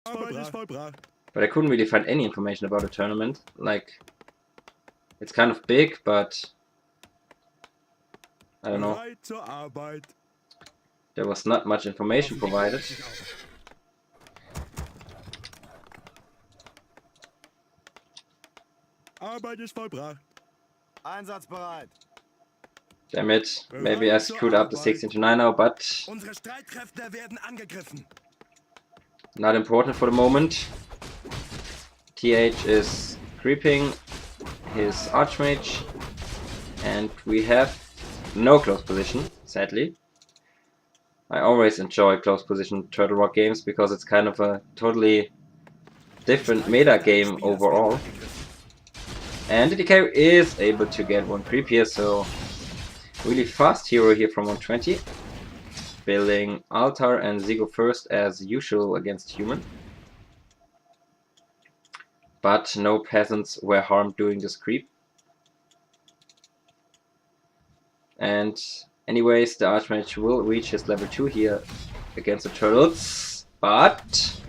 But I couldn't really find any information about the tournament. Like, it's kind of big, but I don't know. There was not much information provided. Arbeit ist vollbracht. Einsatzbereit. Damn it, maybe I screwed up the 16-9 now, but Unsere Streitkräfte werden angegriffen. Not important for the moment. TH is creeping his Archmage, and we have no close position, sadly. I always enjoy close position Turtle Rock games because it's kind of a totally different meta game overall. And the DK is able to get one creep here, so really fast hero here from 120. Building Altar and Zigo first as usual against human. But no peasants were harmed during this creep. And anyways, the Archmage will reach his level 2 here against the turtles. But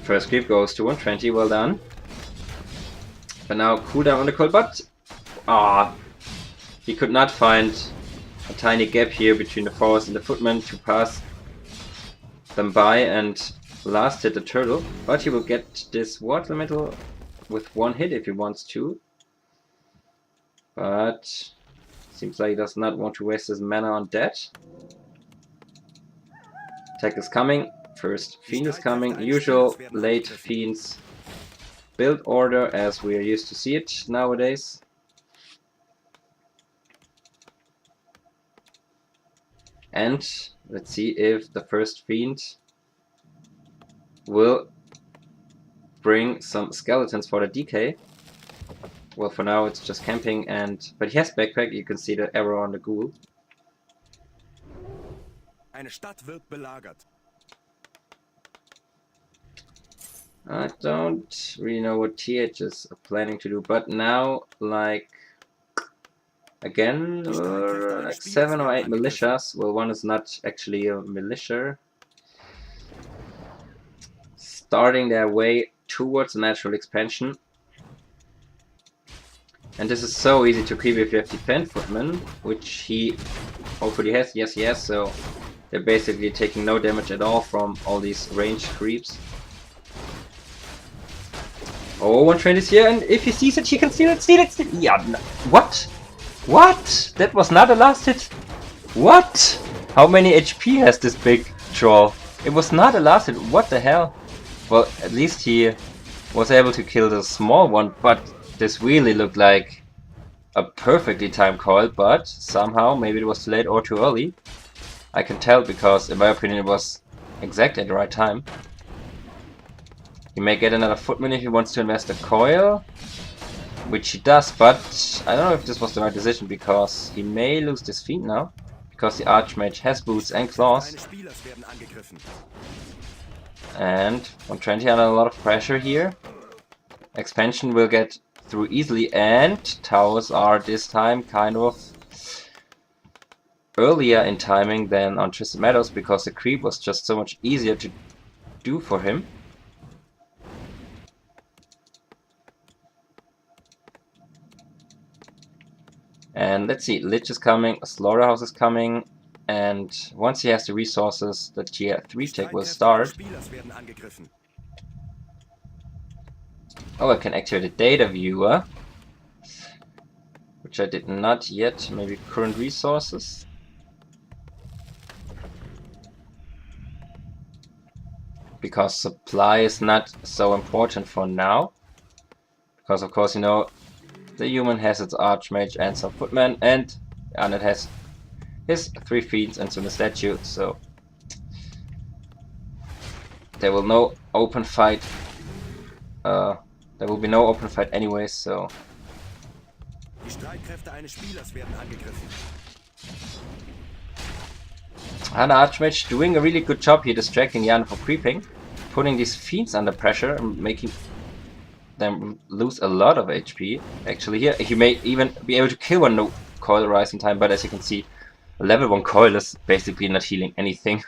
first creep goes to 120, well done. But now cooldown on the cold, but he could not find a tiny gap here between the forest and the footman to pass them by and last hit the turtle. But he will get this water elemental with one hit if he wants to. But seems like he does not want to waste his mana on that. Attack is coming. First fiend is coming. Usual late fiends build order as we are used to see it nowadays. And let's see if the first fiend will bring some skeletons for the DK. Well, for now it's just camping, but he has backpack. You can see the arrow on the ghoul. Eine Stadt wird belagert. I don't really know what TH is planning to do, but now, like, again, like 7 or 8 militias. Well, one is not actually a militia. Starting their way towards the natural expansion. And this is so easy to creep if you have defend footman, which he hopefully has. Yes, yes, so they're basically taking no damage at all from all these ranged creeps. Oh, one train is here, and if he sees it, he can steal it, Yeah, no. What? What? That was not a last hit. What? How many HP has this big troll? It was not a last hit. What the hell? Well, at least he was able to kill the small one, but this really looked like a perfectly timed coil, but somehow maybe it was too late or too early. I can tell because, in my opinion, it was exactly at the right time. He may get another footman if he wants to invest a coil, which he does, but I don't know if this was the right decision because he may lose this fiend now, because the Archmage has boots and claws. And 120 under a lot of pressure here. Expansion will get through easily, and towers are this time kind of earlier in timing than on Twisted Meadows because the creep was just so much easier to do for him. And let's see, Lich is coming, a Slaughterhouse is coming, and once he has the resources, the tier 3 tech will start. Oh, I can activate the data viewer, which I did not yet. Maybe current resources. Because supply is not so important for now. Because of course, you know, the human has its Archmage and some footmen, and it has his 3 fiends and some statue, so there will no open fight. There will be no open fight anyways, so. And Archmage doing a really good job here distracting Jan for creeping, putting these fiends under pressure and making them lose a lot of HP. Actually here, he may even be able to kill one no coil rise in time, but as you can see, a level 1 coil is basically not healing anything.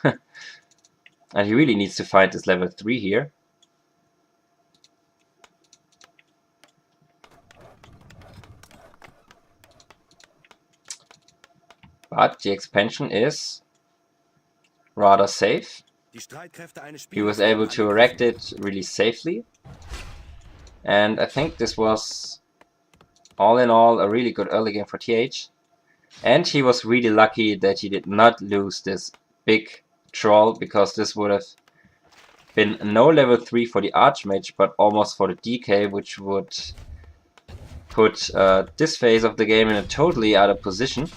And he really needs to find this level 3 here. But the expansion is rather safe. He was able to erect it really safely. And I think this was, all in all, a really good early game for TH. And he was really lucky that he did not lose this big troll, because this would have been no level 3 for the Archmage, but almost for the DK, which would put this phase of the game in a totally other position.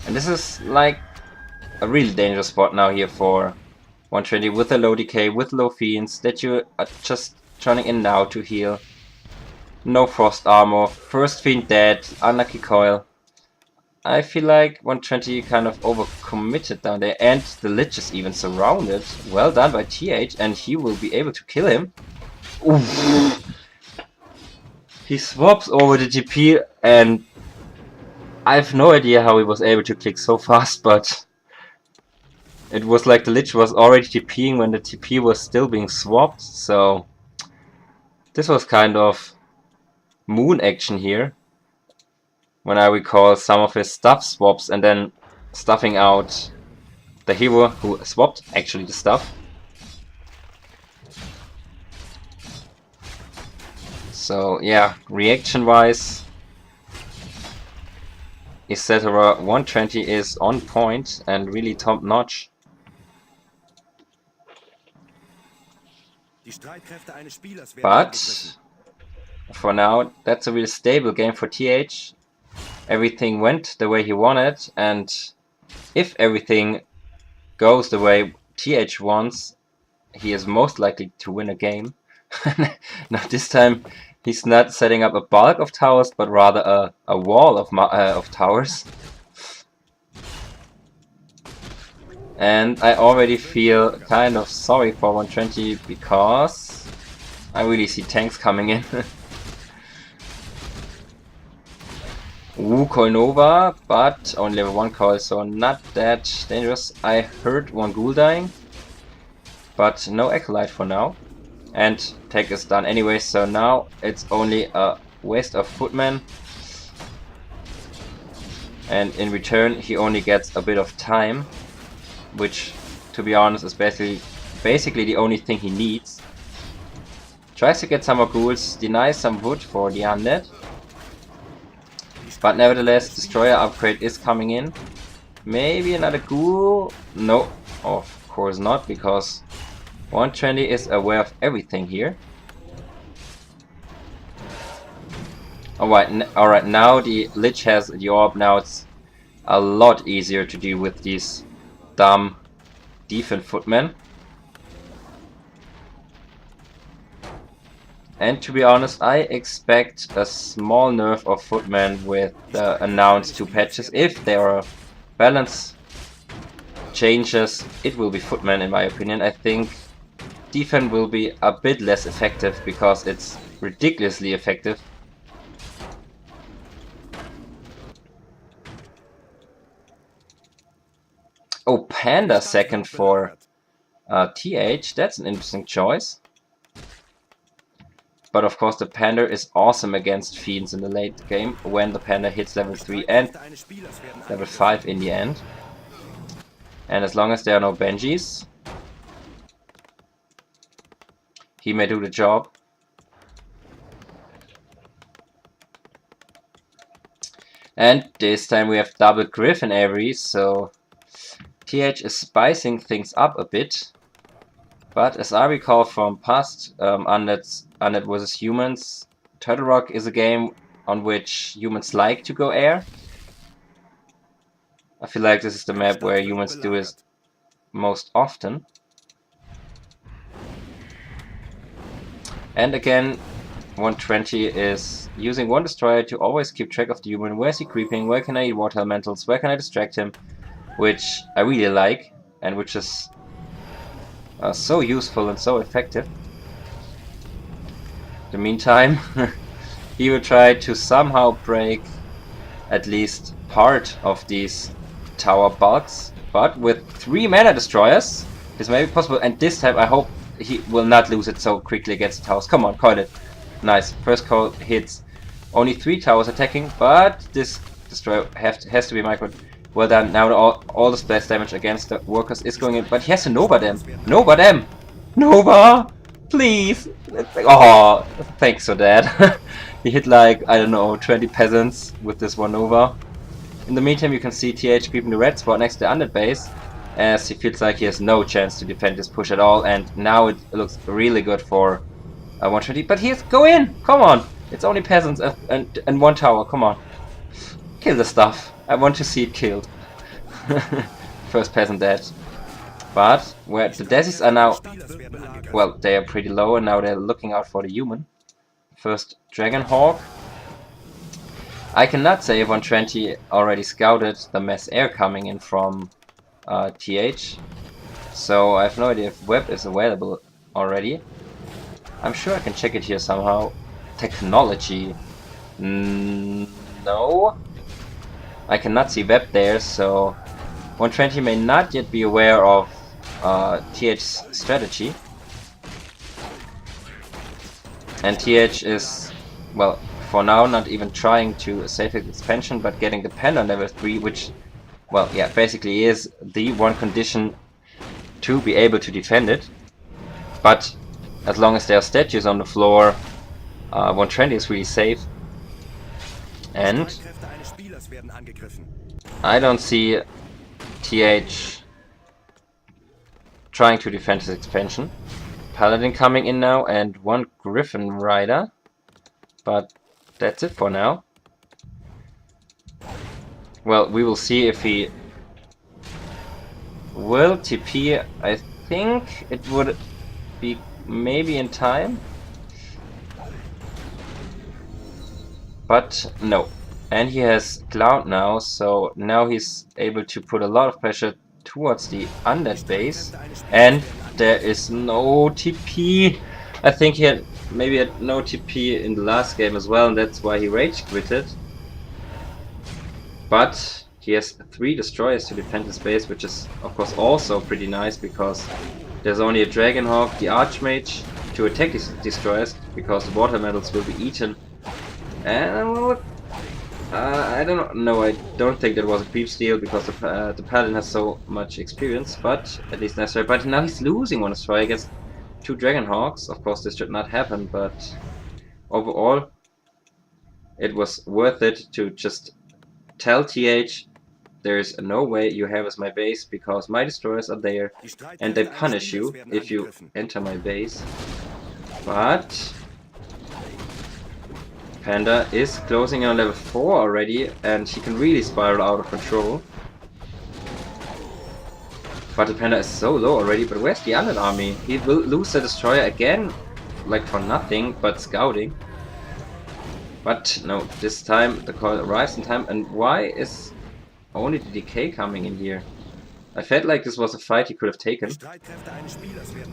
And this is like a really dangerous spot now here for 120 with a low DK, with low fiends, that you are just turning in now to heal. No frost armor, first fiend dead, unlucky coil. I feel like 120 kind of overcommitted down there, and the Lich is even surrounded. Well done by TH, and he will be able to kill him. Oof. He swaps over the TP, and I have no idea how he was able to click so fast, but it was like the Lich was already TPing when the TP was still being swapped, so this was kind of moon action here, when I recall some of his stuff swaps and then stuffing out the hero who swapped actually the stuff. So yeah, reaction wise, etc. 120 is on point and really top notch. But for now, that's a really stable game for TH. Everything went the way he wanted, and if everything goes the way TH wants, he is most likely to win a game. Now this time he's not setting up a bulk of towers, but rather a wall of towers. And I already feel kind of sorry for 120, because I really see tanks coming in. Ooh, Coil Nova, but only level 1 coil, so not that dangerous. I heard one ghoul dying, but no Acolyte for now. And tech is done anyway, so now it's only a waste of footmen. And in return he only gets a bit of time, which, to be honest, is basically the only thing he needs. Tries to get some more ghouls, denies some wood for the undead. But nevertheless, Destroyer upgrade is coming in. Maybe another ghoul? No, of course not, because 120 is aware of everything here. Alright, now the Lich has the orb, now it's a lot easier to deal with these dumb defense footmen. And to be honest, I expect a small nerf of footmen with the announced 2 patches. If there are balance changes, it will be footmen in my opinion. I think defense will be a bit less effective, because it's ridiculously effective. Oh, Panda second for TH, that's an interesting choice. But of course the Panda is awesome against Fiends in the late game, when the Panda hits level 3 and level 5 in the end. And as long as there are no Benjis, he may do the job. And this time we have double Griffin Avery, so TH is spicing things up a bit. But as I recall from past Undead vs Humans, Turtle Rock is a game on which humans like to go air. I feel like this is the map where humans do it most often. And again, 120 is using one destroyer to always keep track of the human. Where is he creeping? Where can I eat water elementals? Where can I distract him? Which I really like, and which is so useful and so effective. In the meantime, he will try to somehow break at least part of these tower bulks, but with 3 mana destroyers, this may be possible. And this time, I hope he will not lose it so quickly against towers. Come on, coil it. Nice. First coil hits. Only 3 towers attacking, but this destroyer has to be micro. Well done. Now all the splash damage against the workers is going in, but he has to Nova them. Nova them! Nova! Please! Oh, thanks for that. He hit like, I don't know, 20 peasants with this one Nova. In the meantime, you can see TH keeping the red spot next to the undead base, as he feels like he has no chance to defend this push at all, and now it looks really good for 120. But go in! Come on! It's only peasants and 1 tower, come on. Kill the stuff. I want to see it killed. First peasant dead. But where the Desis are now, well, they are pretty low, and now they're looking out for the human. First Dragon Hawk. I cannot say if 120 already scouted the mass air coming in from TH. So I have no idea if web is available already. I'm sure I can check it here somehow. Technology. No. I cannot see web there, so 120 may not yet be aware of TH's strategy. And TH is, well, for now not even trying to save his expansion, but getting the pen on level 3, which, well, yeah, basically is the one condition to be able to defend it. But as long as there are statues on the floor, 120 is really safe. And I don't see TH trying to defend his expansion. Paladin coming in now and 1 Griffin Rider. But that's it for now. Well, we will see if he will TP. I think it would be maybe in time. But no. And he has Cloud now, so now he's able to put a lot of pressure towards the undead base. And there is no TP. I think he had maybe had no TP in the last game as well, and that's why he rage quitted. But he has 3 destroyers to defend his base, which is of course also pretty nice, because there's only a Dragonhawk, the Archmage, to attack these destroyers, because the water medals will be eaten. And I don't know, I don't think that was a creep steal, because the Paladin has so much experience, but at least necessary. But now he's losing 1 destroyer against 2 Dragonhawks. Of course this should not happen, but overall it was worth it to just tell TH there's no way you have as my base, because my destroyers are there and they punish you if you enter my base. But Panda is closing on level 4 already, and he can really spiral out of control. But the Panda is so low already, but where's the undead army? He will lose the destroyer again, like for nothing but scouting. But no, this time the call arrives in time. And why is only the decay coming in here? I felt like this was a fight he could have taken,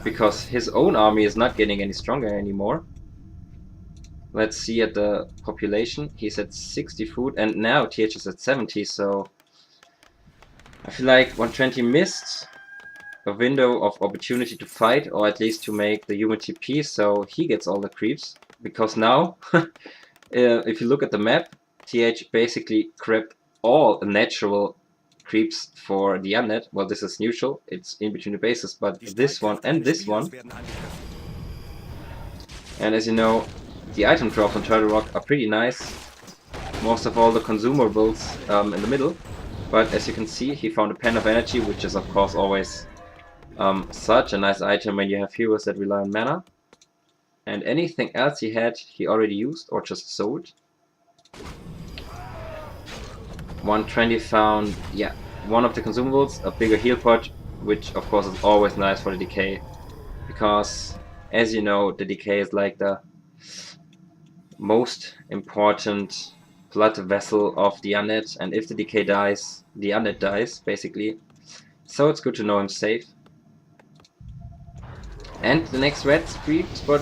because his own army is not getting any stronger anymore. Let's see at the population. He's at 60 food, and now TH is at 70, so I feel like 120 missed a window of opportunity to fight, or at least to make the human TP, so he gets all the creeps. Because now, if you look at the map, TH basically grabbed all natural creeps for the undead. Well, this is neutral, it's in between the bases, but this one and this one. And as you know, the item drops on Turtle Rock are pretty nice. Most of all the consumables in the middle. But as you can see, he found a Pen of Energy, which is of course always such a nice item when you have heroes that rely on mana. And anything else he had, he already used or just sold. 120 found, yeah, one of the consumables, a bigger heal pot, which of course is always nice for the decay. Because, as you know, the decay is like the most important blood vessel of the undead, and if the decay dies, the undead dies, basically. So it's good to know him safe. And the next red creep spot,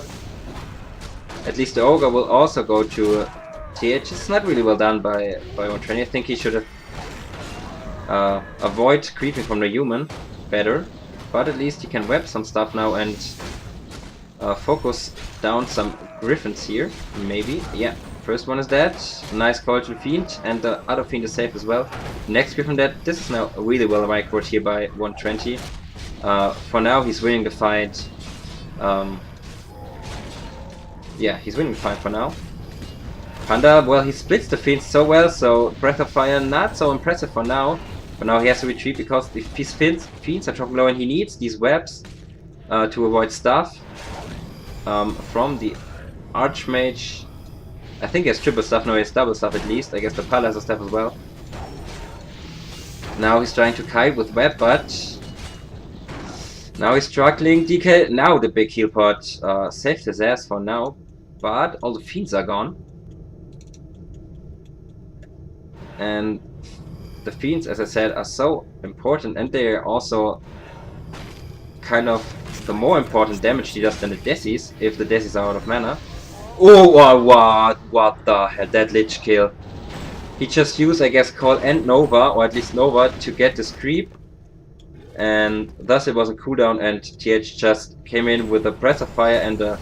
at least the ogre will also go to TH. It's not really well done by 120. I think he should have avoid creeping from the human better, but at least he can web some stuff now and focus down some griffins here, maybe. Yeah, first one is dead. Nice call to the fiend, and the other fiend is safe as well. Next griffin dead. This is now really well microed here by 120. For now, he's winning the fight. Yeah, he's winning the fight for now. Panda, well, he splits the fiends so well, so Breath of Fire not so impressive for now. But now he has to retreat because if his fiends are dropping low and he needs these webs to avoid stuff from the Archmage. I think he has triple stuff, no, he has double stuff at least. I guess the Pala has a stuff as well. Now he's trying to kite with web, but now he's struggling. DK, now the big heal pot saved his ass for now, but all the fiends are gone. And the fiends, as I said, are so important, and they are also kind of the more important damage dealers than the Desis, if the Desis are out of mana. Oh, what the hell, that Lich kill. He just used, I guess, Call and Nova, or at least Nova, to get this creep. And thus it was a cooldown, and TH just came in with a Breath of Fire and a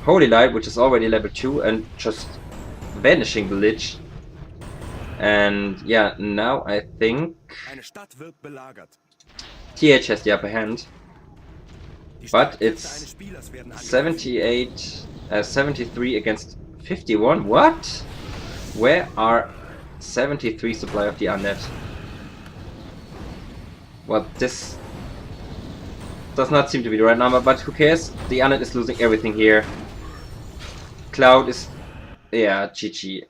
Holy Light, which is already level 2, and just vanishing the Lich. And yeah, now I think TH has the upper hand. But it's 73 against 51. What? Where are 73 supply of the undead? Well, this does not seem to be the right number, but who cares? The undead is losing everything here. Cloud is... yeah, GG.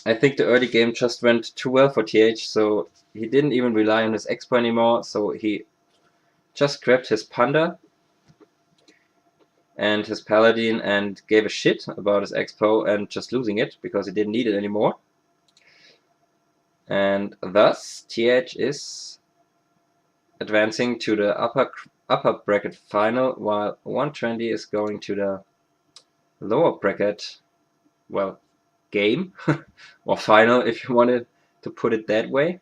I think the early game just went too well for TH, so he didn't even rely on his expo anymore, so he just grabbed his Panda and his Paladin and gave a shit about his expo and just losing it because he didn't need it anymore. And thus TH is advancing to the upper bracket final, while 120 is going to the lower bracket, well, game or final if you wanted to put it that way.